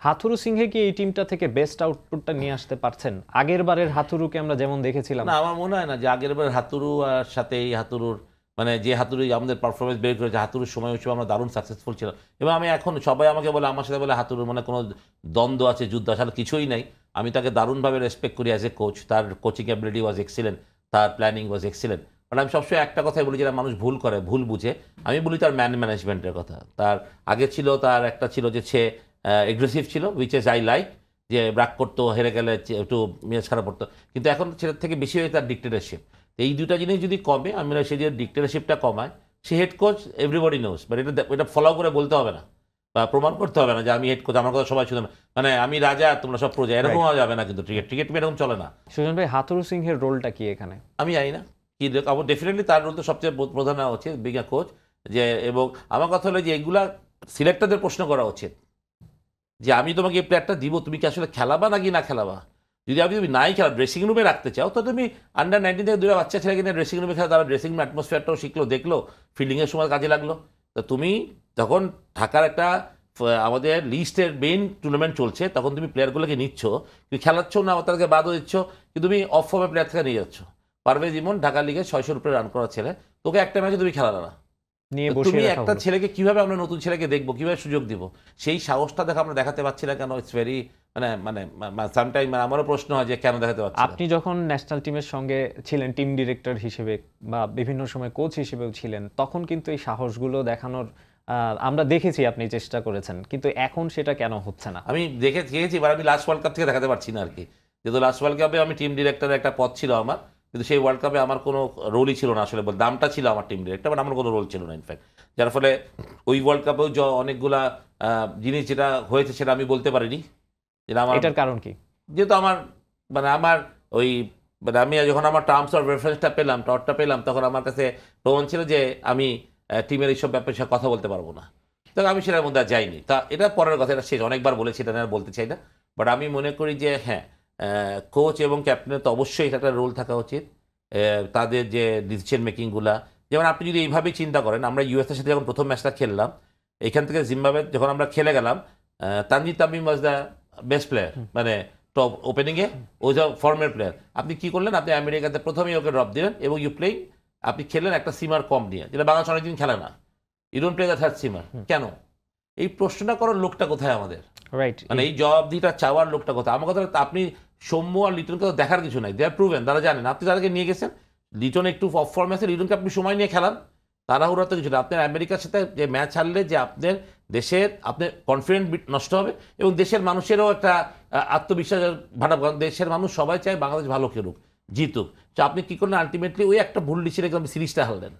হাথুরু সিংহে কি এই টিমটা থেকে বেস্ট আউটপুটটা নিয়ে আসতে পারছেন? আগের বারের হাথুরুকে আমরা যেমন দেখেছিলাম। না, আমার মনে হয় না যে আগের বার হাতুরু আর সাথে এই হাতুরুর মানে যে হাতুরু আমাদের পারফরমেন্স বের করেছে, হাতুরুর সময় হিসেবে আমরা দারুণ সাকসেসফুল ছিলাম। এবং আমি এখন সবাই আমাকে বলে, আমার সাথে বলে হাতুরুর মানে কোনো দ্বন্দ্ব আছে, যুদ্ধ আসলে কিছুই নাই। আমি তাকে দারুণভাবে রেসপেক্ট করি অ্যাজ এ কোচ। তার কোচিং অ্যাবিলিটি ওয়াজ এক্সিলেন্ট, তার প্ল্যানিং ওয়াজ এক্সিলেন্ট। বাট আমি সবসময় একটা কথাই বলি, যেটা মানুষ ভুল করে, ভুল বুঝে, আমি বলি তার ম্যানেজমেন্টের কথা। তার আগে ছিল, তার একটা ছিল যে সে এগ্রেসিভ ছিল, উইচ ইজ আই লাইক, যে রাগ করতো, হেরে গেলে একটু মেজাজ খারাপ করতো। কিন্তু এখন সেটার থেকে বেশি হয়ে তার ডিক্টেটরশিপ। এই দুটা জিনিস যদি কমে, আমি সে যে ডিক্টেটরশিপটা কমায়, সে head coach, everybody knows. But এটা ফলো করে বলতে হবে না বা প্রমাণ করতে হবে না যে আমি হেড কোচ, আমার কথা সবাই শুনে না, মানে আমি রাজা তোমরা সব প্রজা, এরকম হওয়া যাবে না। কিন্তু ক্রিকেট এরকম চলে না। সুজন ভাই, হাথুরু সিংহের রোলটা কি এখানে? আমি জানি না কি, ডেফিনেটলি তার রোল তো সবচেয়ে প্রধান হওয়া উচিত, বিগ কোচ। যে এবং আমার কথা হলো যে এগুলা সিলেক্টরদের প্রশ্ন করা উচিত যে আমি তোমাকে এই প্লেয়ারটা দিব, তুমি কি আসলে খেলাবা নাকি না খেলাবা। যদি তুমি নাই খেলা, ড্রেসিং রুমে রাখতে চাও, তো তুমি আন্ডার-19 থেকে দুটো বাচ্চা ছেলেকে নিয়ে ড্রেসিং রুমে খেলা, তারা ড্রেসিং রুম অ্যাটমসফিয়ারটাও শিখলো, দেখলো, ফিল্ডিংয়ের সময় কাজে লাগলো। তো তুমি যখন ঢাকার একটা আমাদের লিস্টের মেইন টুর্নামেন্ট চলছে, তখন তুমি প্লেয়ারগুলোকে নিচ্ছ, তুমি খেলাচ্ছ না, তাদেরকে বাদও দিচ্ছ, কিন্তু তুমি অফ ফর্মে প্লেয়ার থেকে নিয়ে যাচ্ছ। পারভেজ ইমন ঢাকা লিগে 600 উপরে রান করা ছেলে, তোকে একটা ম্যাচে তুমি খেলালে না। নিয়ে তুমি বসিয়ে রাখা একটা হলো। ছেলেকে কিভাবে, আমরা নতুন ছেলেকে দেখবো, কিভাবে সুযোগ দিব, সেই সাহসটা আমরা দেখাতে পারছি না কেন? ইটস ভেরি মানে মানে সামটাইম আমারও প্রশ্ন হয় যে কেন দেখাতে পারছি না। আপনি যখন ন্যাশনাল টিমের সঙ্গে ছিলেন টিম ডিরেক্টর হিসেবে বা বিভিন্ন সময় কোচ হিসেবেও ছিলেন, তখন কিন্তু এই সাহসগুলো দেখানোর আমরা দেখেছি আপনি চেষ্টা করেছেন, কিন্তু এখন সেটা কেন হচ্ছে না? আমি দেখেছি, এবার আমি লাস্ট ওয়ার্ল্ড কাপ থেকে দেখাতে পারছি না আর কি। যেহেতু লাস্ট ওয়ার্ল্ড কাপে আমি টিম ডিরেক্টরের একটা পদ ছিল আমার, কিন্তু সেই ওয়ার্ল্ড কাপে আমার কোনো রোলই ছিল না আসলে। দামটা ছিল আমার টিম ডিরেক্টর, বাট আমার কোনো রোল ছিল না ইনফ্যাক্ট। যার ফলে ওই ওয়ার্ল্ড কাপেও অনেকগুলা জিনিস যেটা হয়েছে সেটা আমি বলতে পারিনি। যেটা আমার, এটার কারণ কি? যেহেতু আমার আমার ওই আমি যখন আমার টার্মস অফ রেফারেন্সটা পেলাম, টটটা পেলাম, তখন আমার কাছে প্রমাণ ছিল যে আমি টিমের এইসব ব্যাপারে সাথে কথা বলতে পারবো না। তখন আমি সেটার মধ্যে আর যাইনি। তা এটা পরের কথা, এটা শেষ, অনেকবার বলেছি, এটা আর বলতে চাই না। বাট আমি মনে করি যে হ্যাঁ, কোচ এবং ক্যাপ্টেনের তো অবশ্যই একটা রোল থাকা উচিত। তাদের যে ডিসিশন মেকিংগুলা, যেমন আপনি যদি এইভাবেই চিন্তা করেন, আমরা ইউএসের সাথে যখন প্রথম ম্যাচটা খেললাম, এখান থেকে জিম্বাবুয়ে যখন আমরা খেলে গেলাম, Tanzid Tamim was the best player, মানে টপ ওপেনিংয়ে, ও যা ফর্মের প্লেয়ার। আপনি কি করলেন, আপনি আমেরিকাতে প্রথমেই ওকে ড্রপ দিলেন এবং ইউ প্লেইং, আপনি খেললেন একটা সিমার কম নিয়ে, যেটা বাংলাদেশ অনেকদিন খেলে না। You don't play the third seamer, কেন? এই প্রশ্নটা করার লোকটা কোথায় আমাদের? রাইট। মানে এই জবাবদিহিটা চাওয়ার লোকটা কোথায়? আমার কথা হলো, আপনি সৌম্য আর লিটনকে তো দেখার কিছু নাই, দে আর প্রুভেন, তারা জানেন। আপনি তাদেরকে নিয়ে গেছেন, লিটন একটু অফ ফর্মে আছে, লিটনকে আপনি সময় নিয়ে খেলান, তাড়াহুড়া তো কিছু না। আপনার আমেরিকার সাথে যে ম্যাচ হারলে যে আপনার দেশের, আপনার কনফিডেন্ট নষ্ট হবে এবং দেশের মানুষেরও একটা আত্মবিশ্বাস ভাটা, দেশের মানুষ সবাই চায় বাংলাদেশ ভালো খেলুক, জিতুক। তো আপনি কি করলেন, আলটিমেটলি ওই একটা ভুল ডিসিশনে সিরিজটা হারলেন।